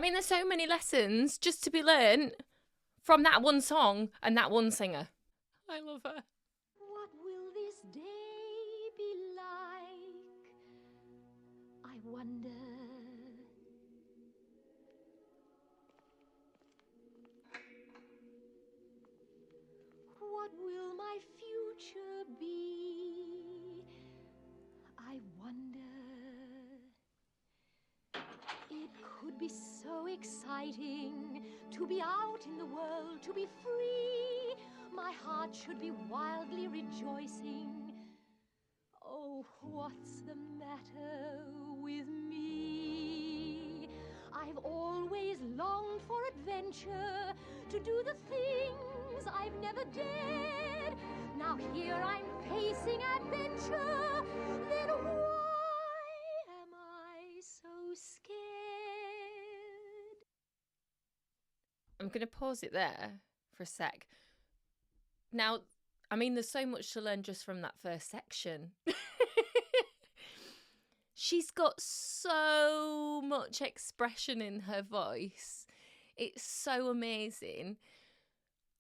I mean, there's so many lessons just to be learnt from that one song and that one singer. I love her. What will this day be like? I wonder. What will my future be? I wonder. It could be so exciting to be out in the world, to be free. My heart should be wildly rejoicing. Oh, what's the matter with me? I've always longed for adventure, to do the things I've never dared. Now here I'm facing adventure. Then why am I so scared? I'm going to pause it there for a sec. Now, I mean, there's so much to learn just from that first section. She's got so much expression in her voice. It's so amazing.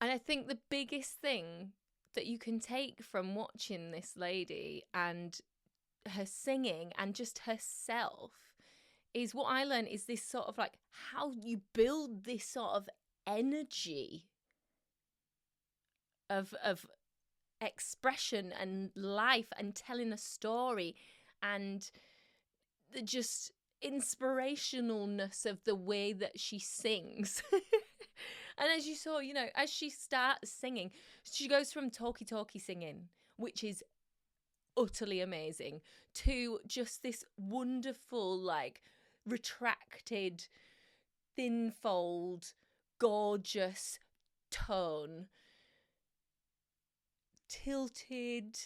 And I think the biggest thing that you can take from watching this lady and her singing and just herself is what I learned is this sort of like how you build this sort of energy of expression and life and telling a story and the just inspirationalness of the way that she sings. And as you saw, you know, as she starts singing, she goes from talky singing, which is utterly amazing, to just this wonderful, like, retracted, thin fold, gorgeous tone, tilted,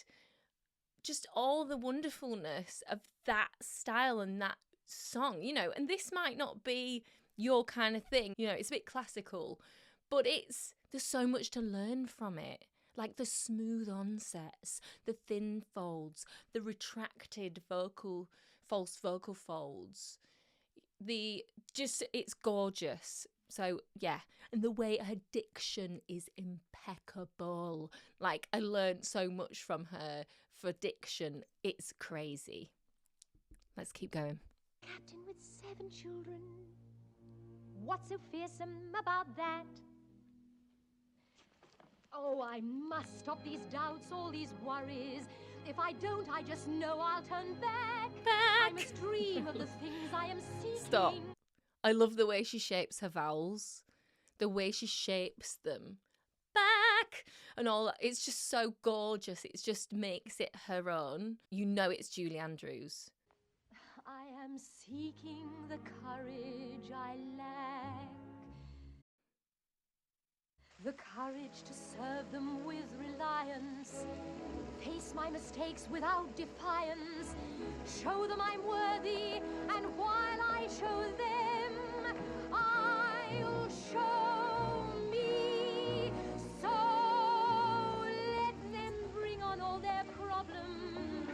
just all the wonderfulness of that style and that song, you know. And this might not be your kind of thing, you know, it's a bit classical, but there's so much to learn from it. Like the smooth onsets, the thin folds, the retracted false vocal folds. It's gorgeous. So yeah, and the way her diction is impeccable. Like I learned so much from her for diction. It's crazy. Let's keep going. Captain with 7 children. What's so fearsome about that? Oh, I must stop these doubts, all these worries. If I don't, I just know I'll turn back. I must dream of the things I am seeking. Stop. I love the way she shapes her vowels, the way she shapes them. Back and all that. It's just so gorgeous. It just makes it her own. You know it's Julie Andrews. I am seeking the courage I lack. The courage to serve them with reliance. Face my mistakes without defiance. Show them I'm worthy, and while I show them, I'll show me. So let them bring on all their problems.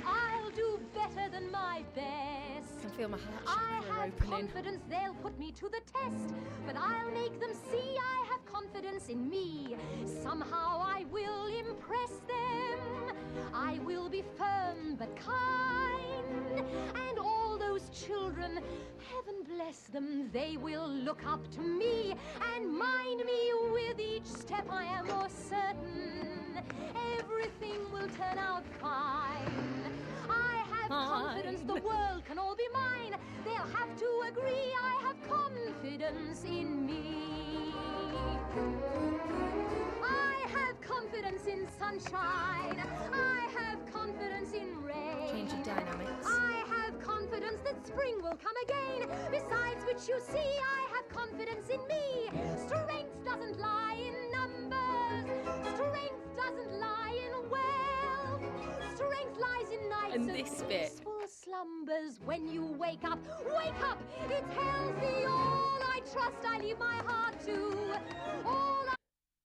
I'll do better than my best. I can feel my heart I chakra have opening. confidence they'll put me to the test, but I'll make them see I have confidence in me. Somehow I will impress them. I will be firm but kind, and all those children, heaven bless them, they will look up to me and mind me with each step. I am more certain everything will turn out fine. I have confidence the world can all be mine. They'll have to agree I have confidence in me. I have confidence in sunshine. I have confidence in rain. Change of dynamics. I have confidence that spring will come again. Besides which you see, I have confidence in me. Strength doesn't lie in numbers. Strength doesn't lie in wealth. Strength lies in nights And of this bit. peaceful slumbers. When you wake up, it's healthy. All I trust, I leave my heart to.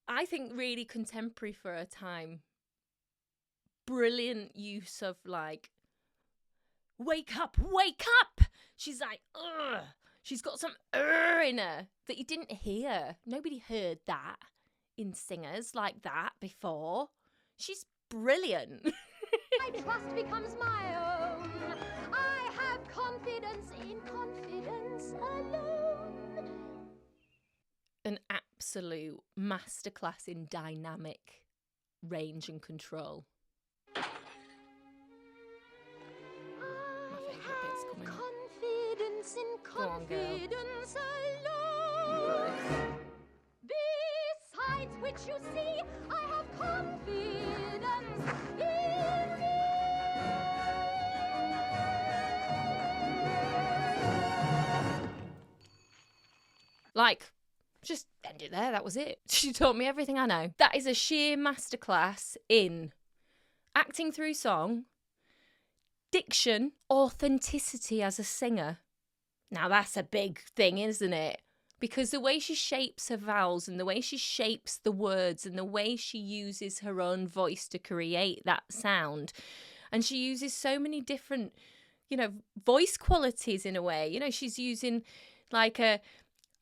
I think really contemporary for her time. Brilliant use of like, wake up. She's like, ugh. She's got some in her that you didn't hear. Nobody heard that in singers like that before. She's brilliant. My trust becomes my own. I have confidence in confidence alone. An absolute masterclass in dynamic range and control. My favourite bit's coming up. Confidence in Go on, girl. confidence alone. Besides which, you see, I have confidence in me. Like, just end it there. That was it. She taught me everything I know. That is a sheer masterclass in acting through song, diction, authenticity as a singer. Now, that's a big thing, isn't it? Because the way she shapes her vowels and the way she shapes the words and the way she uses her own voice to create that sound. And she uses so many different, voice qualities in a way. She's using like a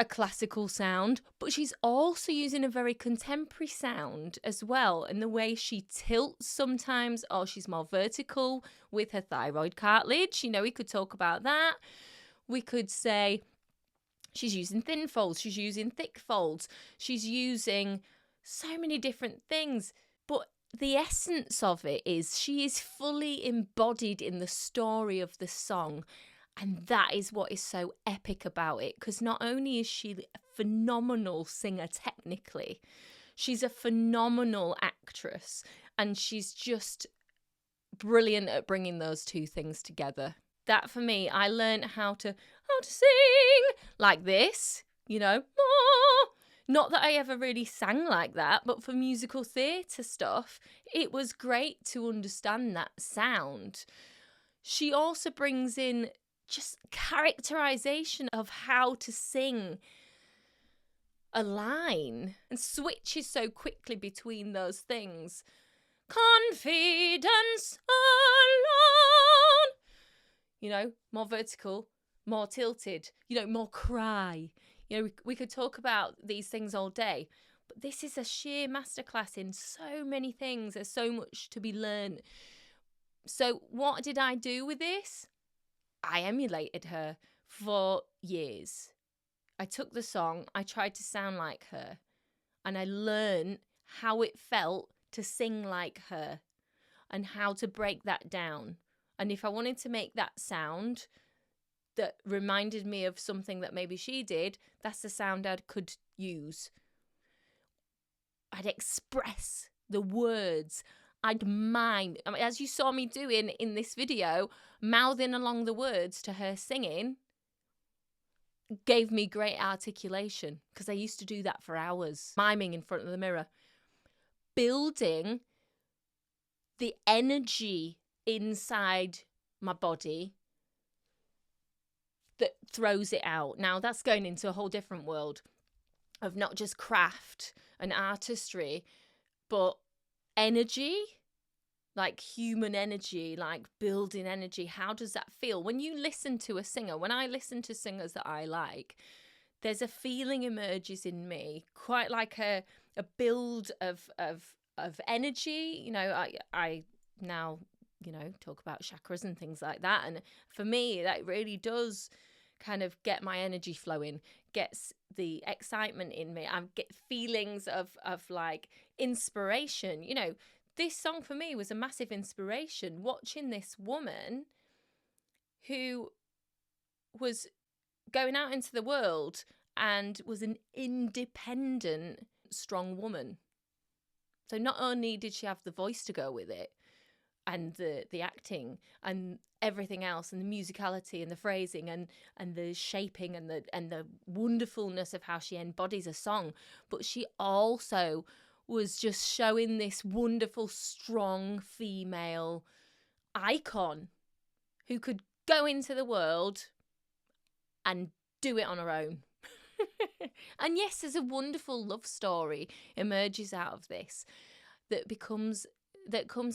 classical sound, but she's also using a very contemporary sound as well. And the way she tilts sometimes, or she's more vertical with her thyroid cartilage. We could talk about that. We could say she's using thin folds, she's using thick folds, she's using so many different things. But the essence of it is she is fully embodied in the story of the song. And that is what is so epic about it, because not only is she a phenomenal singer technically, she's a phenomenal actress, and she's just brilliant at bringing those two things together. That for me, I learned how to sing like this, Not that I ever really sang like that, but for musical theatre stuff, it was great to understand that sound. She also brings in just characterization of how to sing a line and switches so quickly between those things. Confidence alone. More vertical, more tilted, more cry. We could talk about these things all day, but this is a sheer masterclass in so many things. There's so much to be learned. So what did I do with this? I emulated her for years. I took the song, I tried to sound like her, and I learned how it felt to sing like her and how to break that down. And if I wanted to make that sound that reminded me of something that maybe she did, that's the sound I could use. I'd express the words. I'd mime. As you saw me doing in this video, mouthing along the words to her singing gave me great articulation, because I used to do that for hours, miming in front of the mirror, building the energy inside my body that throws it out. Now, that's going into a whole different world of not just craft and artistry, but energy, like human energy, like building energy. How does that feel when you listen to a singer? When I listen to singers that I like, there's a feeling emerges in me, quite like a build of energy. I now talk about chakras and things like that, and for me that really does kind of get my energy flowing, gets the excitement in me. I get feelings of like inspiration. This song for me was a massive inspiration, watching this woman who was going out into the world and was an independent, strong woman. So not only did she have the voice to go with it, and the acting and everything else, and the musicality and the phrasing and the shaping and the wonderfulness of how she embodies a song, but she also was just showing this wonderful, strong female icon who could go into the world and do it on her own. And yes, there's a wonderful love story emerges out of this that comes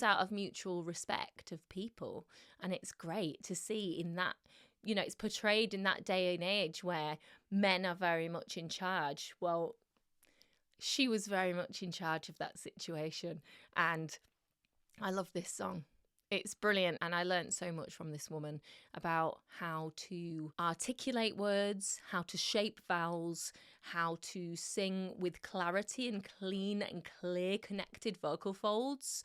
out of mutual respect of people, and it's great to see in that you know, it's portrayed in that day and age where men are very much in charge. Well, she was very much in charge of that situation. And I love this song. It's brilliant. And I learned so much from this woman about how to articulate words, how to shape vowels, how to sing with clarity and clean and clear connected vocal folds,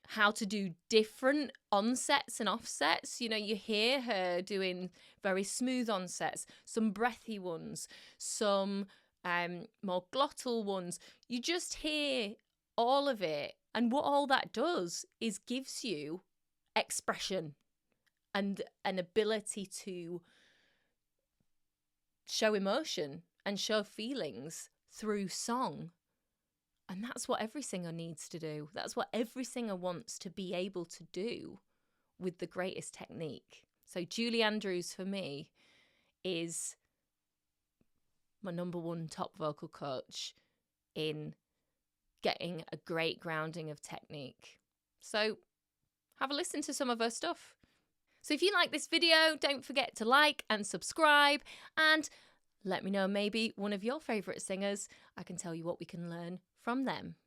how to do different onsets and offsets. You know, you hear her doing very smooth onsets, some breathy ones, some more glottal ones. You just hear all of it. And what all that does is gives you expression and an ability to show emotion and show feelings through song. And that's what every singer needs to do. That's what every singer wants to be able to do with the greatest technique. So Julie Andrews, for me, is my number one top vocal coach in getting a great grounding of technique. So have a listen to some of her stuff. So if you like this video, don't forget to like and subscribe, and let me know maybe one of your favourite singers. I can tell you what we can learn from them.